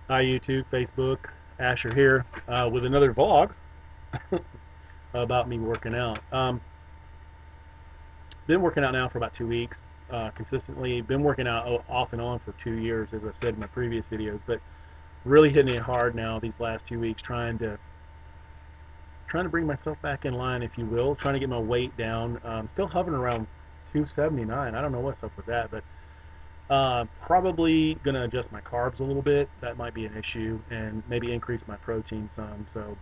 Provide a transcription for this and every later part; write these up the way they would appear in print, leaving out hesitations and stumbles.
Hi YouTube, Facebook, Asher here with another vlog about me working out. Been working out now for about 2 weeks consistently. Been working out off and on for 2 years, as I've said in my previous videos, but really hitting it hard now these last 2 weeks, trying to bring myself back in line, if you will, trying to get my weight down. Still hovering around 279. I don't know what's up with that, but probably gonna adjust my carbs a little bit. That might be an issue, and maybe increase my protein some. So,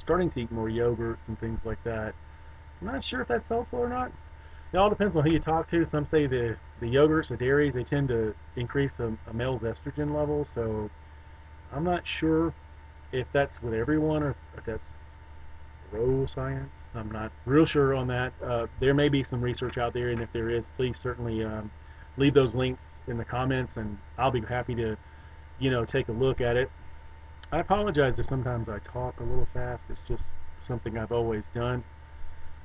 starting to eat more yogurts and things like that. I'm not sure if that's helpful or not. It all depends on who you talk to. Some say the yogurts, the dairies, they tend to increase a male's estrogen level. So I'm not sure if that's with everyone or if that's row science. I'm not real sure on that. There may be some research out there, and if there is, please certainly leave those links in the comments, and I'll be happy to, take a look at it. I apologize if sometimes I talk a little fast. It's just something I've always done.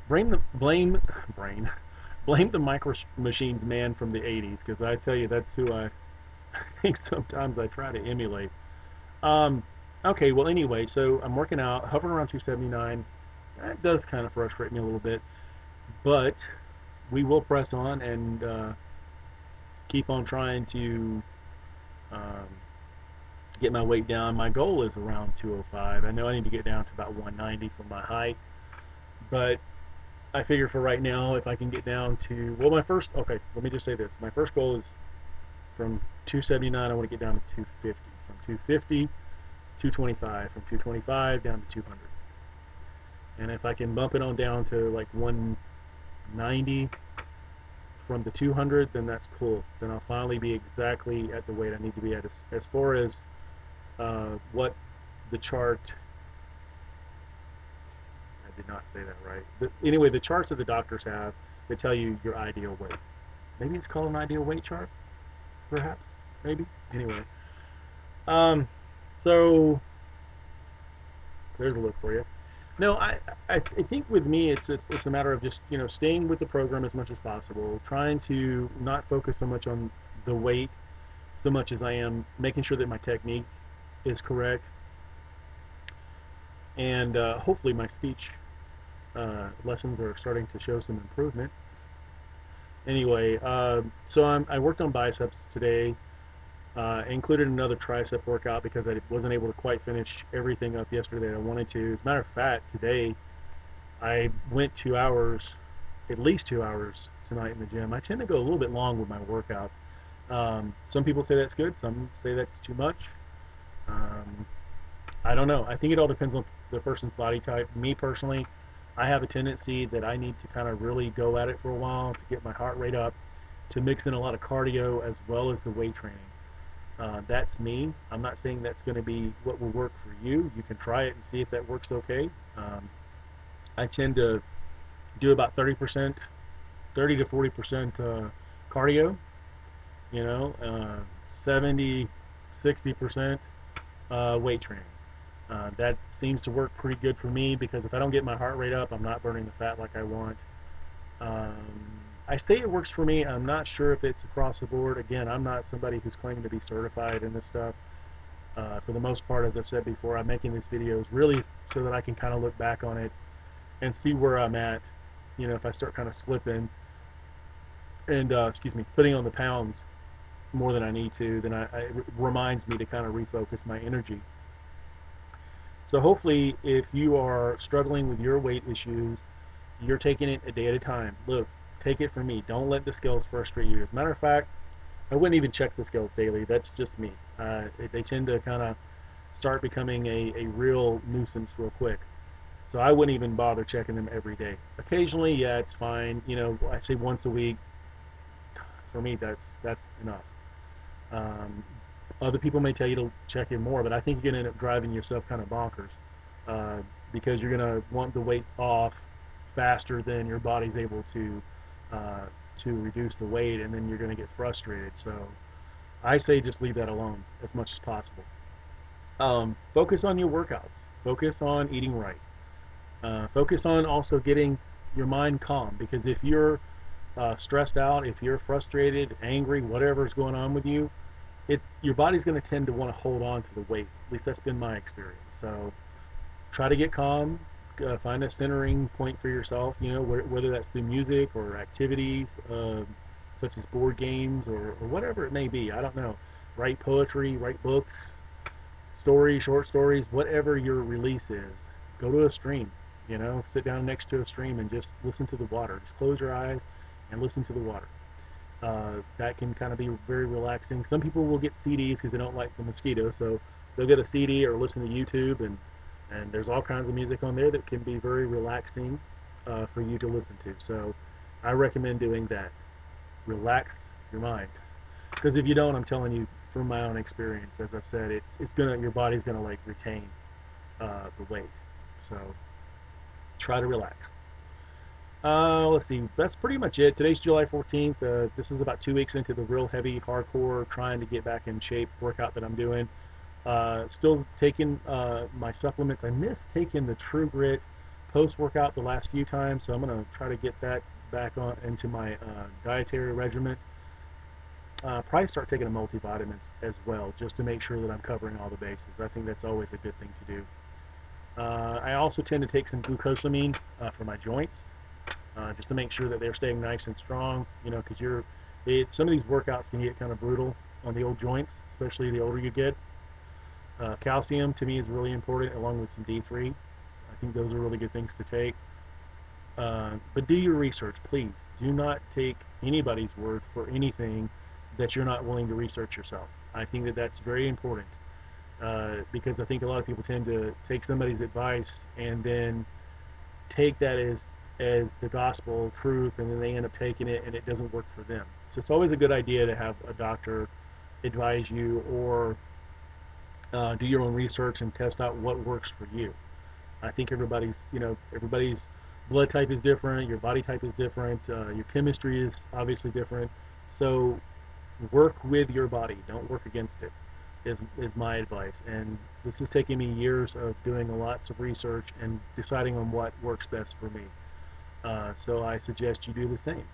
Blame blame the micro machines man from the 80s, because I tell you that's who I think sometimes I try to emulate. Um, okay, well anyway, so I'm working out, hovering around 279. That does kind of frustrate me a little bit, but we will press on and keep on trying to um, get my weight down. My goal is around 205. I know I need to get down to about 190 for my height, but I figure for right now, if I can get down to, well, okay, let me just say this. My first goal is from 279, I want to get down to 250. From 250, 225. From 225 down to 200. And if I can bump it on down to like 190 from the 200, then that's cool. Then I'll finally be exactly at the weight I need to be at. As far as what the chart, I did not say that right. Anyway, the charts that the doctors have, they tell you your ideal weight. Maybe it's called an ideal weight chart, perhaps. Maybe. Anyway, um, so there's a look for you. No, I think with me it's a matter of just staying with the program as much as possible, trying to not focus so much on the weight so much as I am making sure that my technique is correct, and hopefully my speech lessons are starting to show some improvement. Anyway, so I worked on biceps today. Included another tricep workout because I wasn't able to quite finish everything up yesterday that I wanted to. As a matter of fact, today I went 2 hours, at least 2 hours tonight in the gym. I tend to go a little bit long with my workouts. Some people say that's good. Some say that's too much. Um, I don't know. I think it all depends on the person's body type. Me personally, I have a tendency that I need to kind of really go at it for a while to get my heart rate up, to mix in a lot of cardio as well as the weight training. That's me. I'm not saying that's going to be what will work for you. You can try it and see if that works okay. I tend to do about 30%, 30 to 40% cardio, you know, 70, 60% weight training. That seems to work pretty good for me because if I don't get my heart rate up, I'm not burning the fat like I want. Um, I say it works for me. I'm not sure if it's across the board. Again, I'm not somebody who's claiming to be certified in this stuff. For the most part, as I've said before, I'm making these videos really so that I can kind of look back on it and see where I'm at. If I start kind of slipping and, putting on the pounds more than I need to, then it reminds me to kind of refocus my energy. So hopefully, if you are struggling with your weight issues, you're taking it a day at a time. Look, take it from me. Don't let the scales frustrate you. As a matter of fact, I wouldn't even check the scales daily. That's just me. They tend to kind of start becoming a real nuisance real quick. So I wouldn't even bother checking them every day. Occasionally, yeah, it's fine. I say once a week. For me, that's enough. Um, Other people may tell you to check in more, but I think you're going to end up driving yourself kind of bonkers because you're going to want the weight off faster than your body's able uh, to reduce the weight, and then you're going to get frustrated. So I say just leave that alone as much as possible. Focus on your workouts. Focus on eating right. Focus on also getting your mind calm, because if you're stressed out, if you're frustrated, angry, whatever's going on with you, your body's going to tend to want to hold on to the weight. At least that's been my experience. So try to get calm. Find a centering point for yourself. You know, whether that's through music or activities, such as board games or whatever it may be. I don't know. Write poetry, write books, stories, short stories, whatever your release is. Go to a stream. You know, sit down next to a stream and just listen to the water. Just close your eyes and listen to the water. That can kind of be very relaxing. Some people will get CDs because they don't like the mosquitoes, so they'll get a CD or listen to YouTube, and there's all kinds of music on there that can be very relaxing for you to listen to. So I recommend doing that. Relax your mind, because if you don't, I'm telling you from my own experience, as I've said, it's gonna your body's gonna like retain the weight. So try to relax. Let's see. That's pretty much it. Today's July 14th. This is about 2 weeks into the real heavy, hardcore, trying to get back in shape workout that I'm doing. Still taking my supplements. I missed taking the True Grit post-workout the last few times, so I'm going to try to get that back on into my dietary regimen. Probably start taking a multivitamin as well, just to make sure that I'm covering all the bases. I think that's always a good thing to do. I also tend to take some glucosamine for my joints, just to make sure that they're staying nice and strong. You know, because some of these workouts can get kind of brutal on the old joints, especially the older you get. Calcium to me is really important, along with some D3. I think those are really good things to take. But do your research, please. Do not take anybody's word for anything that you're not willing to research yourself. I think that that's very important, because I think a lot of people tend to take somebody's advice and then take that as the gospel truth, and then they end up taking it and it doesn't work for them. So it's always a good idea to have a doctor advise you, or do your own research and test out what works for you. I think everybody's blood type is different, your body type is different, your chemistry is obviously different. So work with your body, don't work against it. Is my advice, and this has taken me years of doing lots of research and deciding on what works best for me. So I suggest you do the same.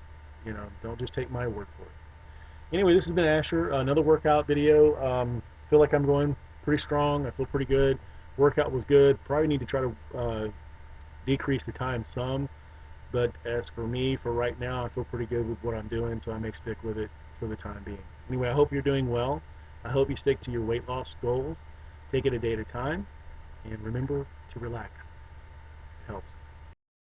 You know, don't just take my word for it. Anyway, this has been Asher. Another workout video. Feel like I'm going pretty strong. I feel pretty good. Workout was good. Probably need to try to decrease the time some. But as for me, for right now, I feel pretty good with what I'm doing, so I may stick with it for the time being. Anyway, I hope you're doing well. I hope you stick to your weight loss goals. Take it a day at a time, and remember to relax. It helps.